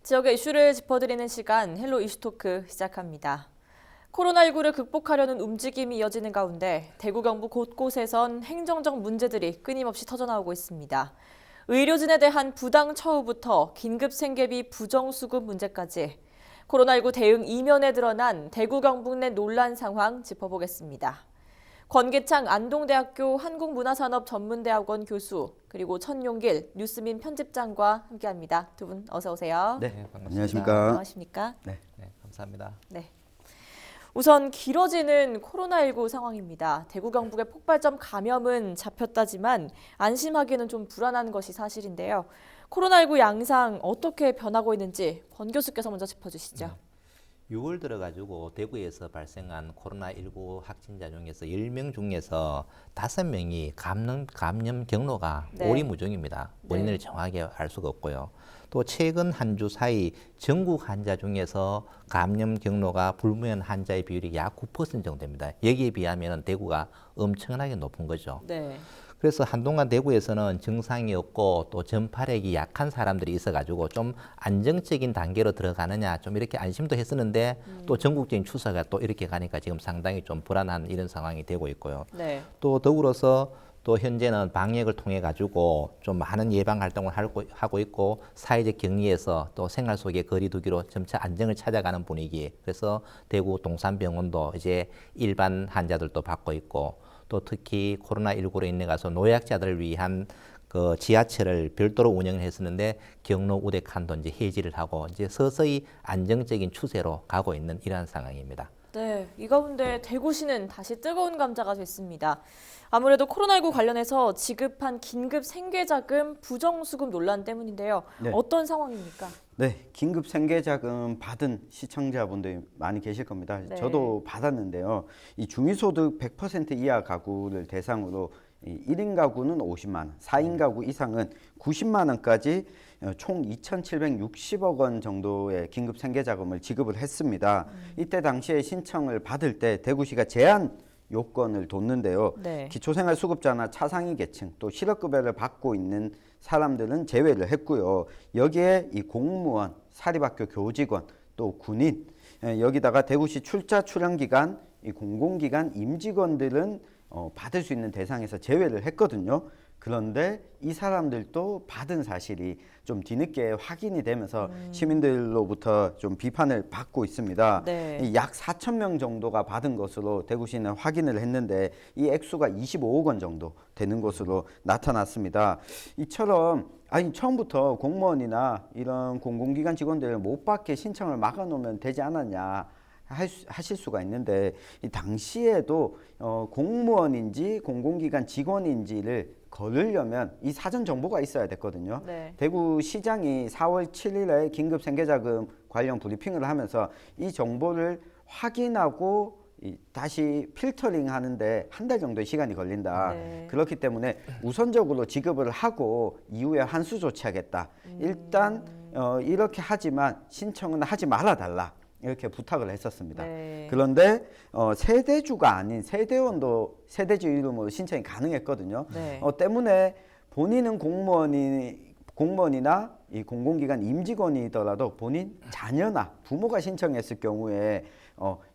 지역의 이슈를 짚어드리는 시간 헬로 이슈토크 시작합니다. 코로나19를 극복하려는 움직임이 이어지는 가운데 대구 경북 곳곳에선 행정적 문제들이 끊임없이 터져나오고 있습니다. 의료진에 대한 부당 처우부터 긴급 생계비 부정수급 문제까지 코로나19 대응 이면에 드러난 대구 경북 내 논란 상황 짚어보겠습니다. 권계창 안동대학교 한국문화산업전문대학원 교수 그리고 천용길 뉴스민 편집장과 함께합니다. 두 분 어서 오세요. 네, 반갑습니다. 안녕하십니까. 안녕하십니까? 네, 감사합니다. 네. 우선 길어지는 코로나19 상황입니다. 대구 경북의 폭발점 감염은 잡혔다지만 안심하기는 좀 불안한 것이 사실인데요. 코로나19 양상 어떻게 변하고 있는지 권 교수께서 먼저 짚어주시죠. 6월 들어가지고 대구에서 발생한 코로나19 확진자 중에서 10명 중에서 5명이 감염 경로가 네. 오리무중입니다. 원인을 네. 정확하게 알 수가 없고요. 또 최근 한 주 사이 전국 환자 중에서 감염 경로가 불문한 환자의 비율이 약 9% 정도 됩니다. 여기에 비하면 대구가 엄청나게 높은 거죠. 네. 그래서 한동안 대구에서는 증상이 없고 또 전파력이 약한 사람들이 있어가지고 좀 안정적인 단계로 들어가느냐 좀 이렇게 안심도 했었는데 또 전국적인 추세가 또 이렇게 가니까 지금 상당히 좀 불안한 이런 상황이 되고 있고요. 네. 또 더불어서 또 현재는 방역을 통해 가지고 좀 많은 예방 활동을 하고 있고 사회적 격리에서 또 생활 속의 거리 두기로 점차 안정을 찾아가는 분위기. 그래서 대구 동산병원도 이제 일반 환자들도 받고 있고 또 특히 코로나19로 인해 가서 노약자들을 위한 그 지하철을 별도로 운영을 했었는데 경로 우대칸도 이제 해지를 하고 이제 서서히 안정적인 추세로 가고 있는 이러한 상황입니다. 네, 이 가운데 대구시는 다시 뜨거운 감자가 됐습니다. 아무래도 코로나19 관련해서 지급한 긴급 생계자금 부정수급 논란 때문인데요. 네. 어떤 상황입니까? 네, 긴급 생계자금 받은 시청자분들이 많이 계실 겁니다. 네. 저도 받았는데요. 이 중위소득 100% 이하 가구를 대상으로 이 1인 가구는 50만 원, 4인 가구 이상은 90만 원까지 총 2,760억 원 정도의 긴급 생계자금을 지급을 했습니다. 이때 당시에 신청을 받을 때 대구시가 제한 요건을 뒀는데요. 네. 기초생활수급자나 차상위 계층 또 실업급여를 받고 있는 사람들은 제외를 했고요. 여기에 이 공무원, 사립학교 교직원, 또 군인, 여기다가 대구시 출자 출연기관, 이 공공기관 임직원들은 받을 수 있는 대상에서 제외를 했거든요. 그런데 이 사람들도 받은 사실이 좀 뒤늦게 확인이 되면서 시민들로부터 좀 비판을 받고 있습니다. 네. 약 4천 명 정도가 받은 것으로 대구시는 확인을 했는데 이 액수가 25억 원 정도 되는 것으로 나타났습니다. 이처럼 처음부터 공무원이나 이런 공공기관 직원들 못 받게 신청을 막아놓으면 되지 않았냐 하실 수가 있는데 이 당시에도 공무원인지 공공기관 직원인지를 거르려면 이 사전 정보가 있어야 됐거든요. 네. 대구시장이 4월 7일에 긴급 생계자금 관련 브리핑을 하면서 이 정보를 확인하고 다시 필터링 하는데 한 달 정도의 시간이 걸린다. 네. 그렇기 때문에 우선적으로 지급을 하고 이후에 환수 조치하겠다. 일단 이렇게 하지만 신청은 하지 말아달라. 이렇게 부탁을 했었습니다. 네. 그런데 세대주가 아닌 세대원도 세대주 이름으로 신청이 가능했거든요. 네. 때문에 본인은 공무원이나 이 공공기관 임직원이더라도 본인 자녀나 부모가 신청했을 경우에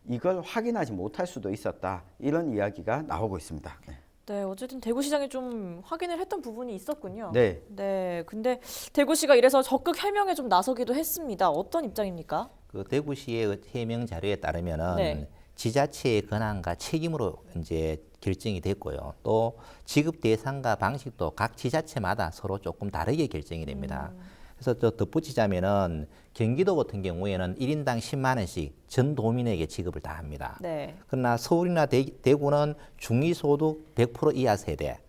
이걸 확인하지 못할 수도 있었다. 이런 이야기가 나오고 있습니다. 네. 네, 어쨌든 대구시장이 좀 확인을 했던 부분이 있었군요. 네. 네, 근데 대구시가 이래서 적극 해명에 좀 나서기도 했습니다. 어떤 입장입니까? 그 대구시의 해명 자료에 따르면은 네. 지자체의 권한과 책임으로 이제 결정이 됐고요. 또 지급 대상과 방식도 각 지자체마다 서로 조금 다르게 결정이 됩니다. 그래서 또 덧붙이자면은 경기도 같은 경우에는 1인당 10만 원씩 전 도민에게 지급을 다 합니다. 네. 그러나 서울이나 대구는 중위소득 100% 이하 세대,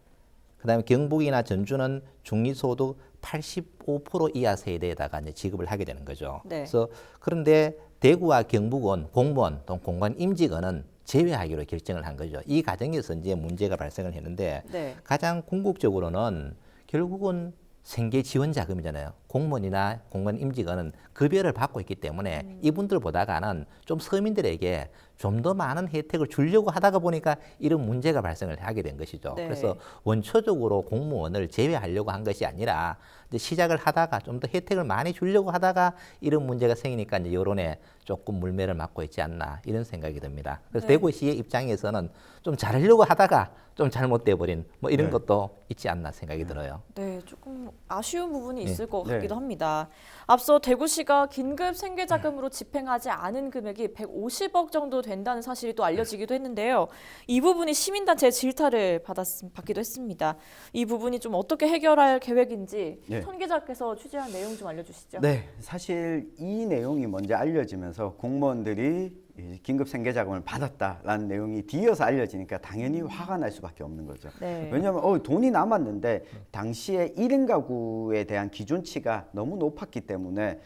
그다음에 경북이나 전주는 중위소득 85% 이하 세대에다가 이제 지급을 하게 되는 거죠. 네. 그래서 그런데 대구와 경북은 공무원 또 공무원 임직원은 제외하기로 결정을 한 거죠. 이 과정에서 이제 문제가 발생을 했는데 네. 가장 궁극적으로는 결국은 생계 지원 자금이잖아요. 공무원이나 공무원 임직원은 급여를 받고 있기 때문에 이분들보다는 좀 서민들에게 좀 더 많은 혜택을 주려고 하다가 보니까 이런 문제가 발생을 하게 된 것이죠. 네. 그래서 원초적으로 공무원을 제외하려고 한 것이 아니라 이제 시작을 하다가 좀 더 혜택을 많이 주려고 하다가 이런 문제가 생기니까 이제 여론에 조금 물매를 맞고 있지 않나 이런 생각이 듭니다. 그래서 네. 대구시의 입장에서는 좀 잘하려고 하다가 좀 잘못돼 버린 뭐 이런 네. 것도 있지 않나 생각이 들어요. 네, 조금 아쉬운 부분이 네. 있을 것 네. 같기도 합니다. 앞서 대구시가 긴급 생계자금으로 집행하지 않은 금액이 150억 정도 된다는 사실이 또 알려지기도 했는데요. 이 부분이 시민단체의 질타를 받기도 했습니다. 이 부분이 좀 어떻게 해결할 계획인지 네. 선 기자께서 취재한 내용 좀 알려주시죠. 네, 사실 이 내용이 먼저 알려지면서 공무원들이 이 긴급 생계자금을 받았다라는 내용이 뒤이어서 알려지니까 당연히 화가 날 수밖에 없는 거죠. 네. 왜냐하면 돈이 남았는데 당시에 1인 가구에 대한 기준치가 너무 높았기 때문에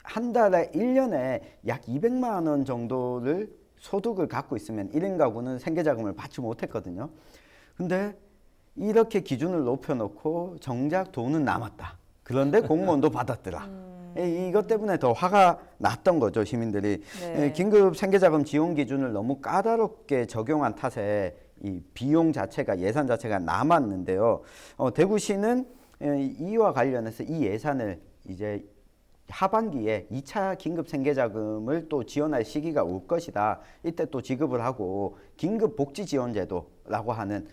한 달에 1년에 약 200만 원 정도를 소득을 갖고 있으면 1인 가구는 생계자금을 받지 못했거든요. 근데 이렇게 기준을 높여놓고 정작 돈은 남았다. 그런데 공무원도 받았더라. 이것 때문에 더 화가 났던 거죠, 시민들이. 네. 긴급 생계자금 지원 기준을 너무 까다롭게 적용한 탓에 이 비용 자체가 예산 자체가 남았는데요. 대구시는 이와 관련해서 이 예산을 이제 하반기에 2차 긴급 생계자금을 또 지원할 시기가 올 것이다. 이때 또 지급을 하고 긴급 복지 지원 제도라고 하는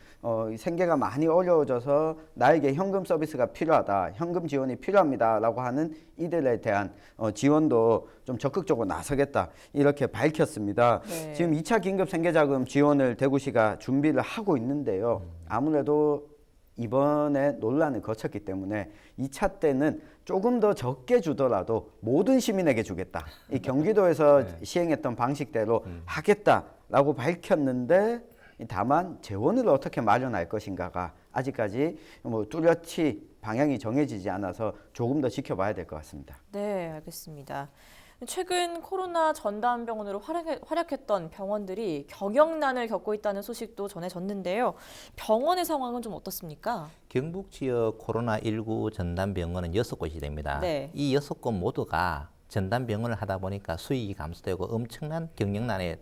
생계가 많이 어려워져서 나에게 현금 서비스가 필요하다. 현금 지원이 필요합니다라고 하는 이들에 대한 지원도 좀 적극적으로 나서겠다. 이렇게 밝혔습니다. 네. 지금 2차 긴급 생계자금 지원을 대구시가 준비를 하고 있는데요. 아무래도 이번에 논란을 거쳤기 때문에 2차 때는 조금 더 적게 주더라도 모든 시민에게 주겠다. 이 경기도에서 시행했던 방식대로 하겠다라고 밝혔는데 다만 재원을 어떻게 마련할 것인가가 아직까지 뭐 뚜렷이 방향이 정해지지 않아서 조금 더 지켜봐야 될 것 같습니다. 네, 알겠습니다. 최근 코로나 전담병원으로 활약했던 병원들이 경영난을 겪고 있다는 소식도 전해졌는데요. 병원의 상황은 좀 어떻습니까? 경북 지역 코로나19 전담병원은 6곳이 됩니다. 네. 이 6곳 모두가 전담병원을 하다 보니까 수익이 감소되고 엄청난 경영난에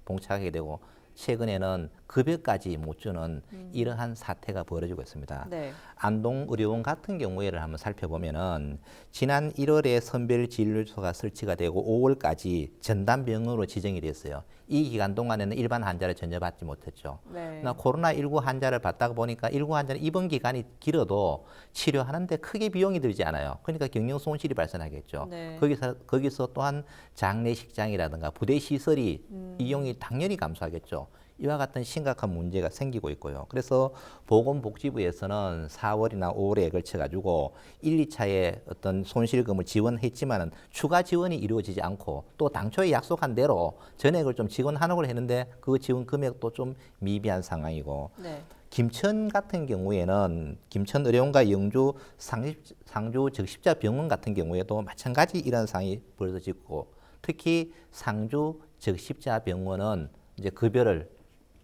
봉착하게 되고 최근에는 급여까지 못 주는 이러한 사태가 벌어지고 있습니다. 네. 안동의료원 같은 경우에를 한번 살펴보면은 지난 1월에 선별진료소가 설치가 되고 5월까지 전담병원으로 지정이 됐어요. 이 기간 동안에는 일반 환자를 전혀 받지 못했죠. 네. 코로나19 환자를 받다가 보니까 19 환자는 입원 기간이 길어도 치료하는데 크게 비용이 들지 않아요. 그러니까 경영 손실이 발생하겠죠. 네. 거기서 또한 장례식장이라든가 부대 시설이 이용이 당연히 감소하겠죠. 이와 같은 심각한 문제가 생기고 있고요. 그래서 보건복지부에서는 4월이나 5월에 걸쳐가지고 1, 2차에 어떤 손실금을 지원했지만은 추가 지원이 이루어지지 않고 또 당초에 약속한 대로 전액을 좀 지원하는 했는데 그 지원 금액도 좀 미비한 상황이고 네. 김천 같은 경우에는 김천의료원과 영주 상주 적십자병원 같은 경우에도 마찬가지 이런 상황이 벌어지고 특히 상주 적십자병원은 이제 급여를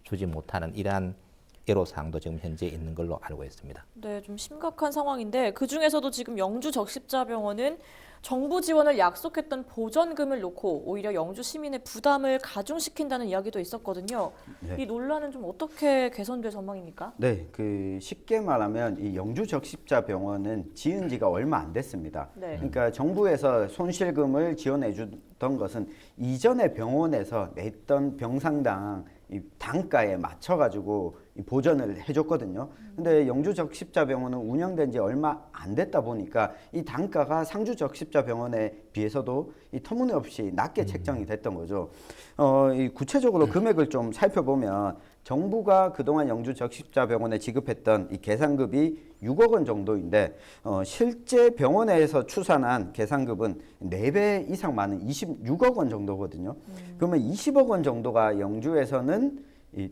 주지 못하는 이러한 애로사항도 지금 현재 있는 걸로 알고 있습니다. 네, 좀 심각한 상황인데 그 중에서도 지금 영주 적십자병원은 정부 지원을 약속했던 보전금을 놓고 오히려 영주 시민의 부담을 가중시킨다는 이야기도 있었거든요. 네. 이 논란은 좀 어떻게 개선될 전망입니까? 네, 쉽게 말하면 이 영주 적십자병원은 지은 지가 얼마 안 됐습니다. 네. 그러니까 정부에서 손실금을 지원해 주던 것은 이전에 병원에서 냈던 병상당 이 단가에 맞춰가지고 이 보전을 해줬거든요. 근데 영주 적십자병원은 운영된 지 얼마 안 됐다 보니까 이 단가가 상주 적십자병원에 비해서도 이 터무니없이 낮게 책정이 됐던 거죠. 이 구체적으로 금액을 좀 살펴보면 정부가 그동안 영주 적십자병원에 지급했던 이 계산급이 6억 원 정도인데 실제 병원에서 추산한 계산급은 4배 이상 많은 26억 원 정도거든요. 그러면 20억 원 정도가 영주에서는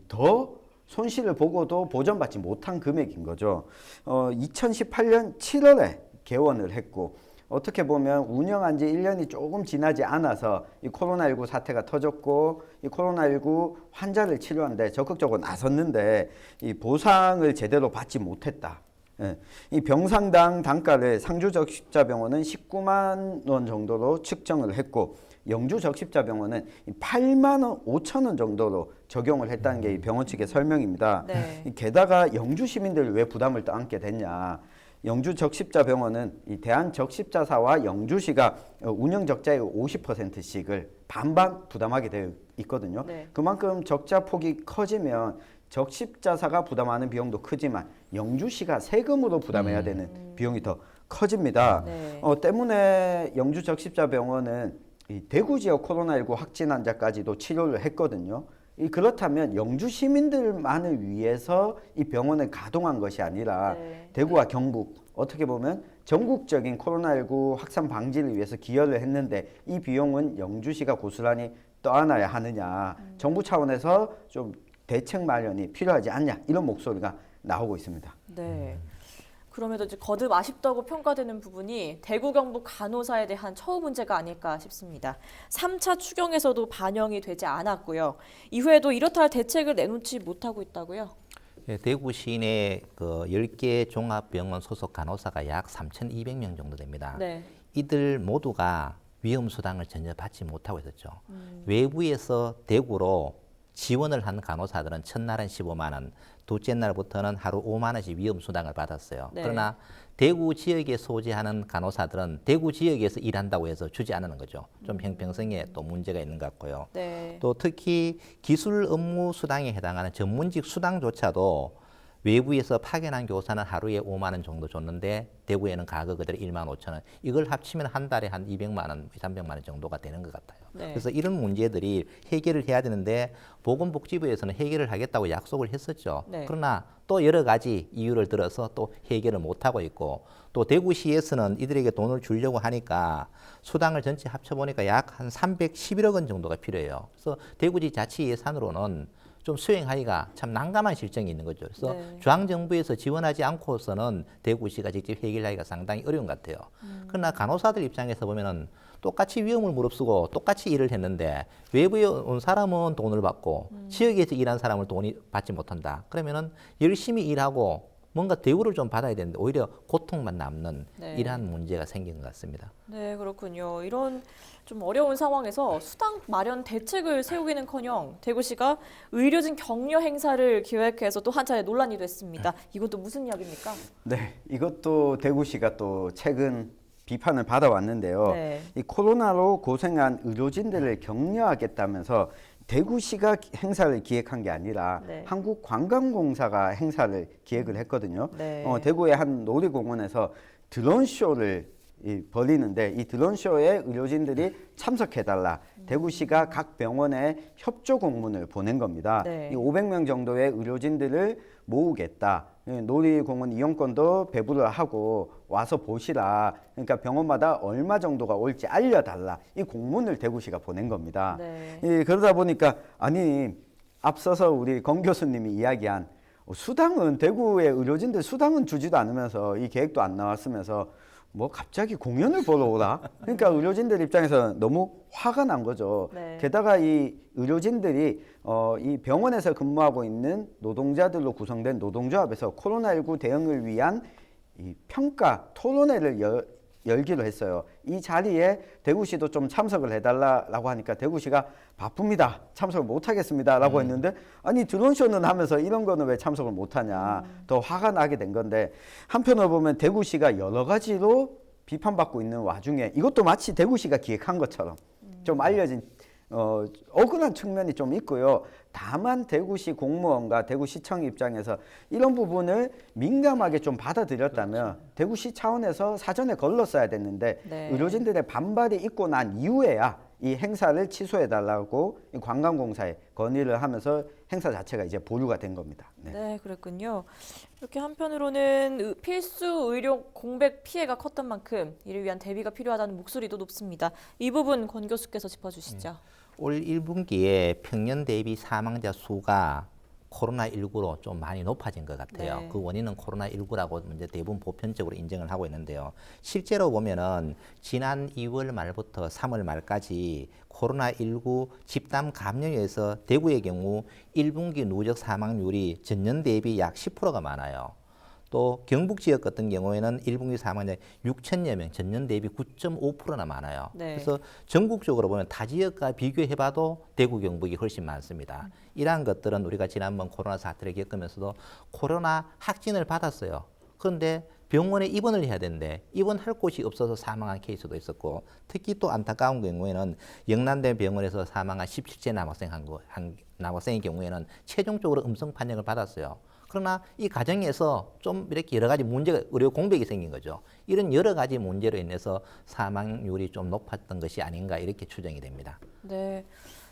더 손실을 보고도 보전받지 못한 금액인 거죠. 2018년 7월에 개원을 했고 어떻게 보면 운영한 지 1년이 조금 지나지 않아서 이 코로나19 사태가 터졌고 이 코로나19 환자를 치료하는데 적극적으로 나섰는데 이 보상을 제대로 받지 못했다. 예. 이 병상당 단가를 상주적십자병원은 19만 원 정도로 측정을 했고 영주적십자병원은 8만 원 5천 원 정도로 적용을 했다는 게 이 병원 측의 설명입니다. 네. 게다가 영주 시민들이 왜 부담을 떠안게 됐냐. 영주적십자병원은 이 대한적십자사와 영주시가 운영 적자의 50%씩을 반반 부담하게 되어 있거든요. 네. 그만큼 적자 폭이 커지면 적십자사가 부담하는 비용도 크지만 영주시가 세금으로 부담해야 되는 비용이 더 커집니다. 네. 때문에 영주적십자병원은 이 대구 지역 코로나19 확진 환자까지도 치료를 했거든요. 그렇다면 영주 시민들만을 위해서 이 병원을 가동한 것이 아니라 네. 대구와 경북 어떻게 보면 전국적인 코로나19 확산 방지를 위해서 기여를 했는데 이 비용은 영주시가 고스란히 떠안아야 하느냐. 정부 차원에서 좀 대책 마련이 필요하지 않냐 이런 목소리가 나오고 있습니다. 네. 그럼에도 이제 거듭 아쉽다고 평가되는 부분이 대구 경북 간호사에 대한 처우 문제가 아닐까 싶습니다. 3차 추경에서도 반영이 되지 않았고요. 이후에도 이렇다 할 대책을 내놓지 못하고 있다고요? 예, 대구 시내 그 10개 종합병원 소속 간호사가 약 3,200명 정도 됩니다. 네. 이들 모두가 위험수당을 전혀 받지 못하고 있었죠. 외부에서 대구로 지원을 한 간호사들은 첫날은 15만 원, 둘째 날부터는 하루 5만 원씩 위험수당을 받았어요. 네. 그러나 대구 지역에 소재하는 간호사들은 대구 지역에서 일한다고 해서 주지 않는 거죠. 좀 형평성에 또 문제가 있는 것 같고요. 네. 또 특히 기술 업무 수당에 해당하는 전문직 수당조차도 외부에서 파견한 교사는 하루에 5만 원 정도 줬는데 대구에는 가격 그대로 1만 5천 원. 이걸 합치면 한 달에 한 200만 원, 300만 원 정도가 되는 것 같아요. 네. 그래서 이런 문제들이 해결을 해야 되는데 보건복지부에서는 해결을 하겠다고 약속을 했었죠. 네. 그러나 또 여러 가지 이유를 들어서 또 해결을 못하고 있고 또 대구시에서는 이들에게 돈을 주려고 하니까 수당을 전체 합쳐보니까 약 한 311억 원 정도가 필요해요. 그래서 대구지 자치 예산으로는 좀 수행하기가 참 난감한 실정이 있는 거죠. 그래서 네. 중앙정부에서 지원하지 않고서는 대구시가 직접 해결하기가 상당히 어려운 것 같아요. 그러나 간호사들 입장에서 보면은 똑같이 위험을 무릅쓰고 똑같이 일을 했는데 외부에 온 사람은 돈을 받고 지역에서 일한 사람을 돈이 받지 못한다. 그러면은 열심히 일하고 뭔가 대우를 좀 받아야 되는데 오히려 고통만 남는 네. 이러한 문제가 생긴 것 같습니다. 네, 그렇군요. 이런 좀 어려운 상황에서 수당 마련 대책을 세우기는커녕 대구시가 의료진 격려 행사를 기획해서 또 한 차례 논란이 됐습니다. 이것도 무슨 이야기입니까? 네, 이것도 대구시가 또 최근 비판을 받아왔는데요. 네. 이 코로나로 고생한 의료진들을 격려하겠다면서 대구시가 행사를 기획한 게 아니라 네. 한국관광공사가 행사를 기획을 했거든요. 네. 대구의 한 놀이공원에서 드론쇼를 벌이는데 이 드론쇼에 의료진들이 참석해달라. 대구시가 각 병원에 협조 공문을 보낸 겁니다. 네. 이 500명 정도의 의료진들을 모으겠다. 놀이공원 이용권도 배부를 하고 와서 보시라. 그러니까 병원마다 얼마 정도가 올지 알려달라. 이 공문을 대구시가 보낸 겁니다. 네. 그러다 보니까 아니 앞서서 우리 권 교수님이 이야기한 수당은 대구의 의료진들 수당은 주지도 않으면서 이 계획도 안 나왔으면서 뭐 갑자기 공연을 보러 오라. 그러니까 의료진들 입장에서 너무 화가 난 거죠. 네. 게다가 이 의료진들이 이 병원에서 근무하고 있는 노동자들로 구성된 노동조합에서 코로나19 대응을 위한 이 평가 토론회를 열기로 했어요. 이 자리에 대구시도 좀 참석을 해달라고 하니까 대구시가 바쁩니다. 참석을 못하겠습니다라고 했는데 아니 드론쇼는 하면서 이런 거는 왜 참석을 못하냐. 더 화가 나게 된 건데 한편으로 보면 대구시가 여러 가지로 비판받고 있는 와중에 이것도 마치 대구시가 기획한 것처럼 좀 알려진 억울한 측면이 좀 있고요. 다만 대구시 공무원과 대구시청 입장에서 이런 부분을 민감하게 좀 받아들였다면 대구시 차원에서 사전에 걸렀어야 됐는데 네. 의료진들의 반발이 있고 난 이후에야 이 행사를 취소해달라고 관광공사에 건의를 하면서 행사 자체가 이제 보류가 된 겁니다. 네. 네, 그랬군요. 이렇게 한편으로는 필수 의료 공백 피해가 컸던 만큼 이를 위한 대비가 필요하다는 목소리도 높습니다. 이 부분 권 교수께서 짚어주시죠. 올 1분기에 평년 대비 사망자 수가 코로나19로 좀 많이 높아진 것 같아요. 네. 그 원인은 코로나19라고 이제 대부분 보편적으로 인정을 하고 있는데요. 실제로 보면은 지난 2월 말부터 3월 말까지 코로나19 집단 감염에서 대구의 경우 1분기 누적 사망률이 전년 대비 약 10%가 많아요. 또 경북 지역 같은 경우에는 1분기 사망자 6천여 명, 전년 대비 9.5%나 많아요. 네. 그래서 전국적으로 보면 타 지역과 비교해봐도 대구, 경북이 훨씬 많습니다. 이러한 것들은 우리가 지난번 코로나 사태를 겪으면서도 코로나 확진을 받았어요. 그런데 병원에 입원을 해야 되는데 입원할 곳이 없어서 사망한 케이스도 있었고, 특히 또 안타까운 경우에는 영남대 병원에서 사망한 17세 남학생의 경우에는 최종적으로 음성 판정을 받았어요. 그러나 이 과정에서 좀 이렇게 여러 가지 문제가, 의료 공백이 생긴 거죠. 이런 여러 가지 문제로 인해서 사망률이 좀 높았던 것이 아닌가 이렇게 추정이 됩니다. 네.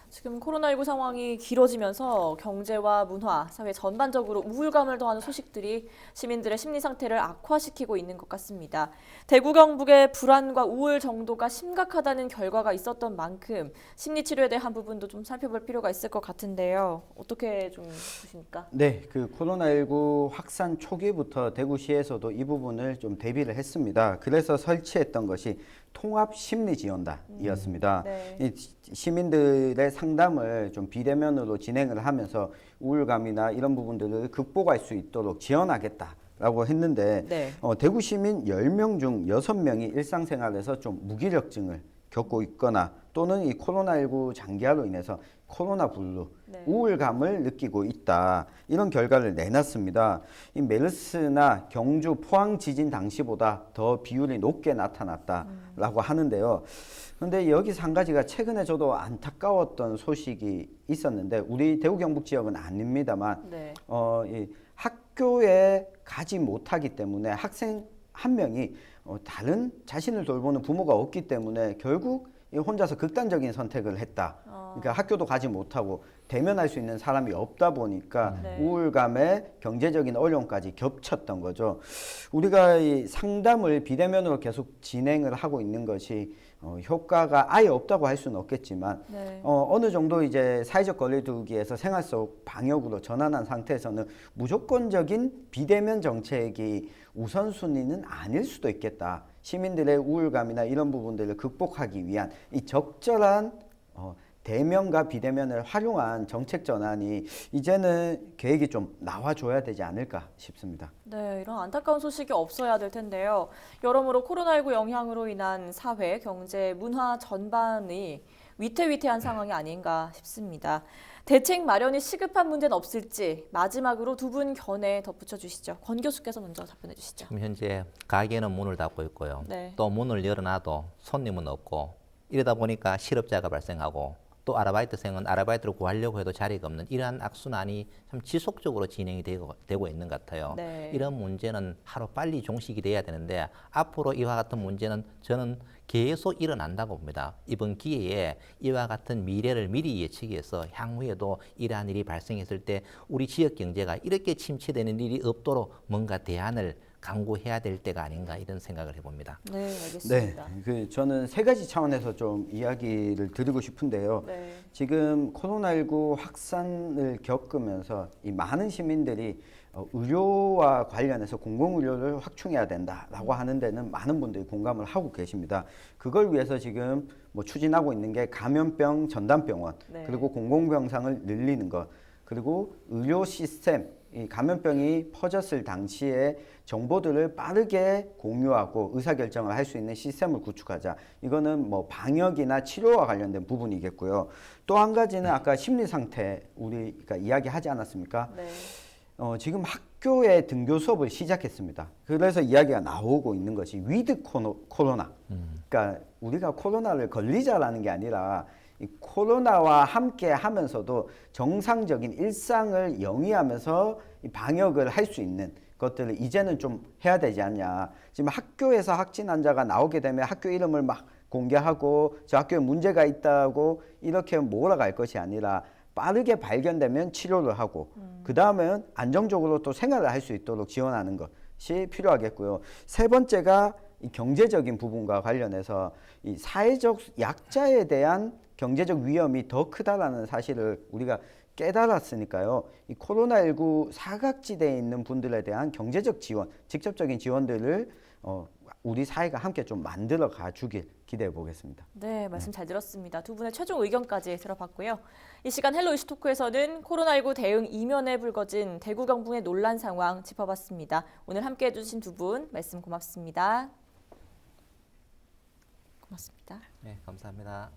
지금 코로나19 상황이 길어지면서 경제와 문화, 사회 전반적으로 우울감을 더하는 소식들이 시민들의 심리 상태를 악화시키고 있는 것 같습니다. 대구 경북의 불안과 우울 정도가 심각하다는 결과가 있었던 만큼 심리치료에 대한 부분도 좀 살펴볼 필요가 있을 것 같은데요. 어떻게 좀 보십니까? 네, 그 코로나19 확산 초기부터 대구시에서도 이 부분을 좀 대비를 했습니다. 그래서 설치했던 것이 통합심리지원단이었습니다. 네. 이 시민들의 상담을 좀 비대면으로 진행을 하면서 우울감이나 이런 부분들을 극복할 수 있도록 지원하겠다라고 했는데 네. 대구 시민 10명 중 6명이 일상생활에서 좀 무기력증을 겪고 있거나 또는 이 코로나19 장기화로 인해서 코로나 블루, 네. 우울감을 느끼고 있다. 이런 결과를 내놨습니다. 이 메르스나 경주, 포항 지진 당시보다 더 비율이 높게 나타났다라고 하는데요. 그런데 여기서 한 가지가 최근에 저도 안타까웠던 소식이 있었는데 우리 대구 경북 지역은 아닙니다만 네. 이 학교에 가지 못하기 때문에 학생 한 명이 다른 자신을 돌보는 부모가 없기 때문에 결국 혼자서 극단적인 선택을 했다. 그러니까 학교도 가지 못하고 대면할 수 있는 사람이 없다 보니까 네. 우울감에 경제적인 어려움까지 겹쳤던 거죠. 우리가 이 상담을 비대면으로 계속 진행을 하고 있는 것이 효과가 아예 없다고 할 수는 없겠지만 네. 어느 정도 이제 사회적 거리두기에서 생활 속 방역으로 전환한 상태에서는 무조건적인 비대면 정책이 우선순위는 아닐 수도 있겠다. 시민들의 우울감이나 이런 부분들을 극복하기 위한 이 적절한 대면과 비대면을 활용한 정책 전환이 이제는 계획이 좀 나와줘야 되지 않을까 싶습니다. 네, 이런 안타까운 소식이 없어야 될 텐데요. 여러모로 코로나19 영향으로 인한 사회, 경제, 문화 전반이 위태위태한 상황이 아닌가 싶습니다. 대책 마련이 시급한 문제는 없을지 마지막으로 두 분 견해 덧붙여 주시죠. 권 교수께서 먼저 답변해 주시죠. 지금 현재 가게는 문을 닫고 있고요. 네. 또 문을 열어놔도 손님은 없고, 이러다 보니까 실업자가 발생하고 또 아르바이트생은 아르바이트를 구하려고 해도 자리가 없는 이러한 악순환이 참 지속적으로 진행이 되고 있는 것 같아요. 네. 이런 문제는 하루 빨리 종식이 돼야 되는데 앞으로 이와 같은 문제는 저는 계속 일어난다고 봅니다. 이번 기회에 이와 같은 미래를 미리 예측해서 향후에도 이러한 일이 발생했을 때 우리 지역 경제가 이렇게 침체되는 일이 없도록 뭔가 대안을 강구해야 될 때가 아닌가 이런 생각을 해봅니다. 네, 알겠습니다. 저는 세 가지 차원에서 좀 이야기를 드리고 싶은데요. 네. 지금 코로나19 확산을 겪으면서 이 많은 시민들이 의료와 관련해서 공공의료를 확충해야 된다라고 하는 데는 많은 분들이 공감을 하고 계십니다. 그걸 위해서 지금 뭐 추진하고 있는 게 감염병 전담병원, 네. 그리고 공공병상을 늘리는 것, 그리고 의료 시스템, 이 감염병이 퍼졌을 당시에 정보들을 빠르게 공유하고 의사결정을 할 수 있는 시스템을 구축하자. 이거는 뭐 방역이나 치료와 관련된 부분이겠고요. 또 한 가지는 아까 심리 상태 우리가 이야기하지 않았습니까? 네. 지금 학교에 등교 수업을 시작했습니다. 그래서 이야기가 나오고 있는 것이 위드 코로나. 그러니까 우리가 코로나를 걸리자라는 게 아니라 이 코로나와 함께 하면서도 정상적인 일상을 영위하면서 이 방역을 할 수 있는 것들을 이제는 좀 해야 되지 않냐. 지금 학교에서 확진 환자가 나오게 되면 학교 이름을 막 공개하고 저 학교에 문제가 있다고 이렇게 몰아갈 것이 아니라 빠르게 발견되면 치료를 하고 그 다음엔 안정적으로 또 생활을 할 수 있도록 지원하는 것이 필요하겠고요. 세 번째가 이 경제적인 부분과 관련해서 이 사회적 약자에 대한 경제적 위험이 더 크다라는 사실을 우리가 깨달았으니까요. 이 코로나19 사각지대에 있는 분들에 대한 경제적 지원, 직접적인 지원들을 우리 사회가 함께 좀 만들어 가주길 기대해 보겠습니다. 네, 말씀 잘 들었습니다. 두 분의 최종 의견까지 들어봤고요. 이 시간 헬로 이슈토크에서는 코로나19 대응 이면에 불거진 대구 경북의 논란 상황 짚어봤습니다. 오늘 함께해 주신 두 분 말씀 고맙습니다. 고맙습니다. 네, 감사합니다.